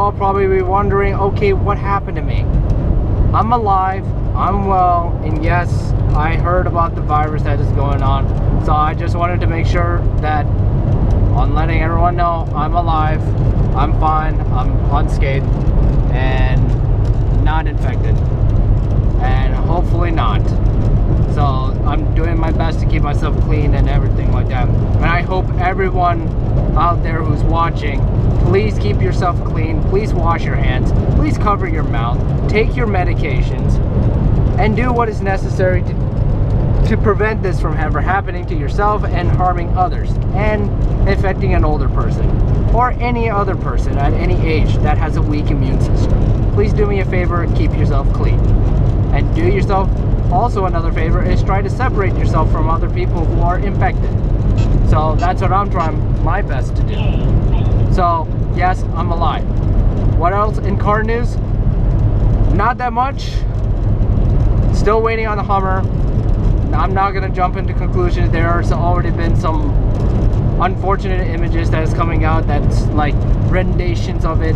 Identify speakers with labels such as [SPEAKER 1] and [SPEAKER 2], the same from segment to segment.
[SPEAKER 1] all probably be wondering, okay, what happened to me? I'm alive, I'm well, and yes, I heard about the virus that is going on. So I just wanted to make sure that on letting everyone know I'm alive, I'm fine, I'm unscathed, and not infected. And hopefully not. So I'm doing my best to keep myself clean and everything like that. And I hope everyone out there who's watching, please keep yourself clean, please wash your hands, please cover your mouth, take your medications, and do what is necessary to prevent this from ever happening to yourself and harming others and infecting an older person or any other person at any age that has a weak immune system. Please do me a favor and keep yourself clean. And do yourself also another favor is try to separate yourself from other people who are infected. So that's what I'm trying my best to do. So yes, I'm alive. What else in car news? Not that much. Still waiting on the Hummer. I'm not going to jump into conclusions. There's already been some unfortunate images that is coming out that's like renditions of it.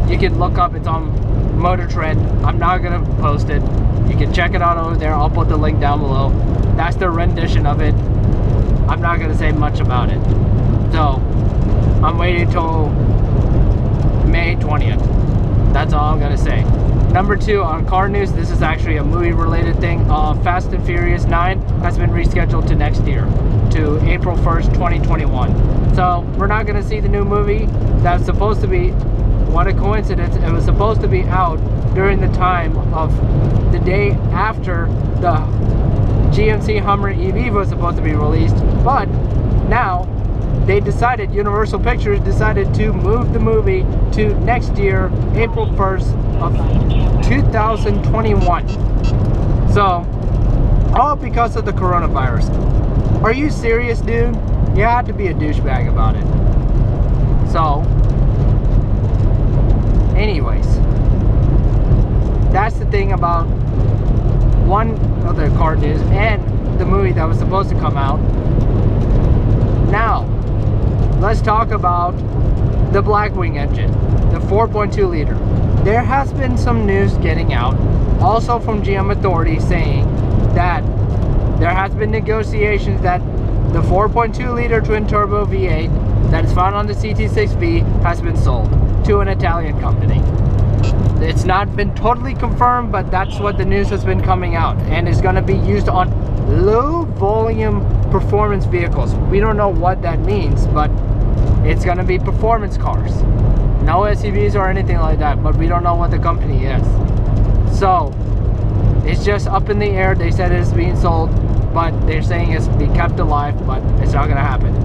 [SPEAKER 1] You can look up, it's on Motor Trend. I'm not going to post it. You can check it out over there. I'll put the link down below. That's the rendition of it. I'm not going to say much about it. So I'm waiting till May 20th. That's all I'm going to say. Number 2 on car news, this is actually a movie related thing. Fast and Furious 9 has been rescheduled to next year, to April 1st, 2021. So we're not going to see the new movie that's supposed to be, what a coincidence, it was supposed to be out during the time of the day after the GMC Hummer EV was supposed to be released. But now they decided, Universal Pictures decided to move the movie to next year, April 1st of 2021. So, all because of the coronavirus. Are you serious, dude? You had to be a douchebag about it. So, anyways, that's the thing about one other car news and the movie that was supposed to come out. Now, let's talk about the Blackwing engine, the 4.2 liter. There has been some news getting out, also from GM authorities, saying that there has been negotiations that the 4.2 liter twin turbo V8 that is found on the CT5 has been sold to an Italian company. It's not been totally confirmed, but that's what the news has been coming out, and is going to be used on low volume performance vehicles. We don't know what that means, but it's going to be performance cars. No SUVs or anything like that, but we don't know what the company is. So it's just up in the air. They said it's being sold, but they're saying it's be kept alive, but it's not going to happen.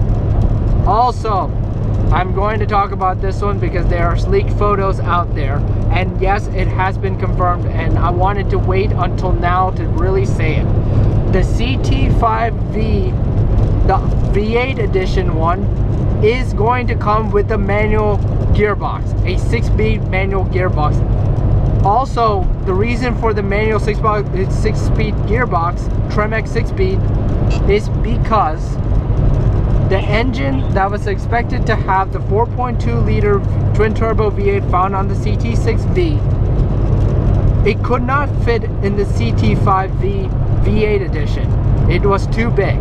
[SPEAKER 1] Also, I'm going to talk about this one because there are leaked photos out there, and yes, it has been confirmed, and I wanted to wait until now to really say it. The CT5V, the V8 edition one, is going to come with a manual gearbox, a 6-speed manual gearbox. Also, the reason for the manual 6-speed gearbox, Tremec 6-speed, is because the engine that was expected to have the 4.2 liter twin turbo V8 found on the CT6V, it could not fit in the CT5V V8 edition. It was too big.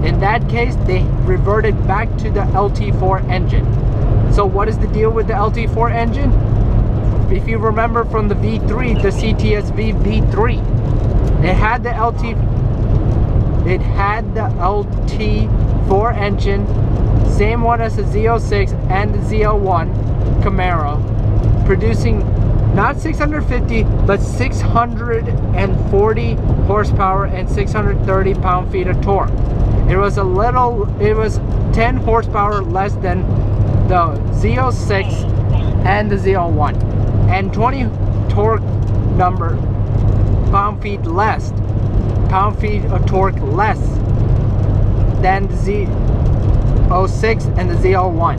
[SPEAKER 1] In that case, they reverted back to the LT4 engine. So what is the deal with the LT4 engine? If you remember from the V3, the CTSV V3, it had the LT4 engine, same one as the Z06 and the Z01 Camaro, producing not 650 but 640 horsepower and 630 pound-feet of torque. It was 10 horsepower less than the Z06 and the Z01, and 20 torque number pound-feet less, pound-feet of torque less than the Z06 and the Z01.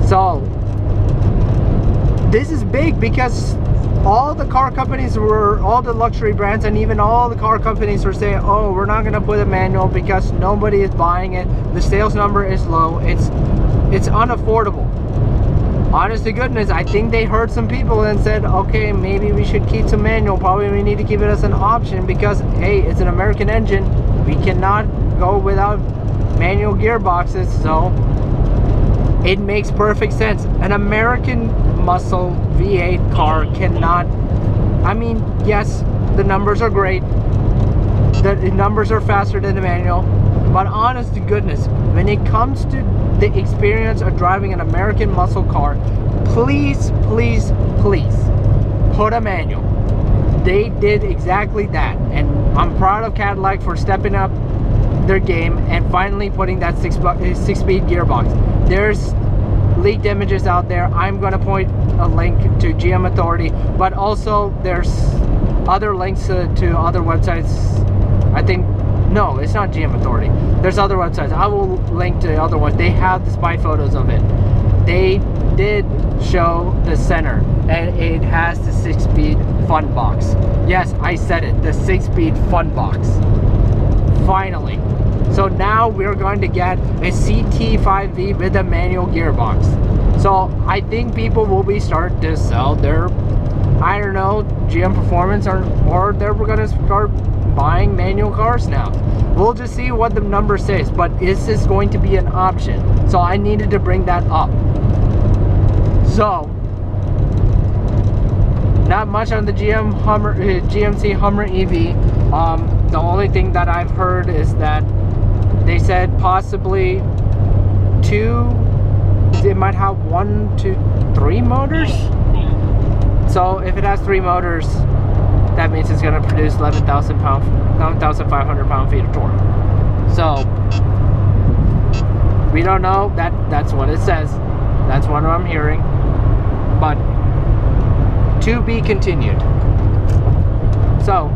[SPEAKER 1] So this is big because all the car companies were, all the luxury brands and even all the car companies were saying, oh, we're not going to put a manual because nobody is buying it, the sales number is low, it's unaffordable. honest to goodness, I think they heard some people and said, okay, maybe we should keep some manual. Probably we need to keep it as an option because, hey, it's an American engine. We cannot go without manual gearboxes, so it makes perfect sense. An American muscle V8 car cannot, I mean, yes, the numbers are great. The numbers are faster than the manual. But honest to goodness, when it comes to the experience of driving an American muscle car, please, please, please put a manual. They did exactly that. And I'm proud of Cadillac for stepping up their game and finally putting that six-speed gearbox. There's leaked images out there. I'm going to point a link to GM Authority, but also there's other links to other websites. I think, no, it's not GM Authority. There's other websites. I will link to other ones. They have the spy photos of it. They did show the center, and it has the 6-speed fun box. Yes, I said it, the 6-speed fun box. Finally. So now we're going to get a CT5V with a manual gearbox. So I think people will be starting to sell their, I don't know, GM Performance, or they're going to start buying manual cars now. We'll just see what the number says, but is this going to be an option? So I needed to bring that up. So not much on the GMC Hummer EV. The only thing that I've heard is that they said possibly it might have 1 to 3 motors. So if it has 3 motors, that means it's going to produce 11,500 pound-feet of torque. So we don't know. That's what it says. That's what I'm hearing. But to be continued. So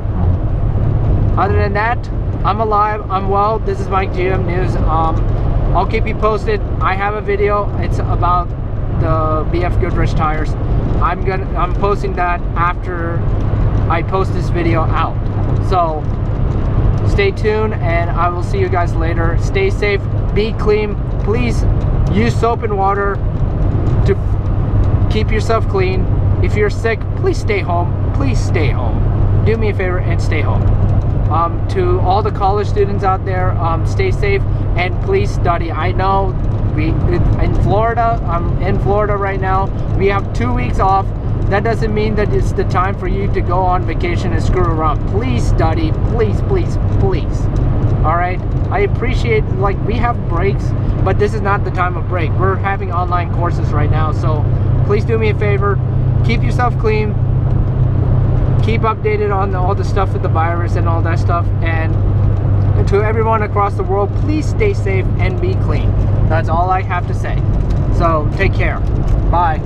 [SPEAKER 1] other than that, I'm alive, I'm well. This is my GM news. I'll keep you posted. I have a video. It's about the BF Goodrich tires. I'm posting that after I post this video out. So stay tuned, and I will see you guys later. Stay safe, be clean. Please use soap and water to keep yourself clean. If you're sick, please stay home. Please stay home. Do me a favor and stay home. To all the college students out there, stay safe and please study. I know in Florida, I'm in Florida right now, we have 2 weeks off. That doesn't mean that it's the time for you to go on vacation and screw around. Please study, please, please, please. All right, I appreciate, like, we have breaks, but this is not the time of break. We're having online courses right now, so please do me a favor, keep yourself clean, keep updated on all the stuff with the virus and all that stuff, and to everyone across the world, please stay safe and be clean. That's all I have to say. So take care. Bye.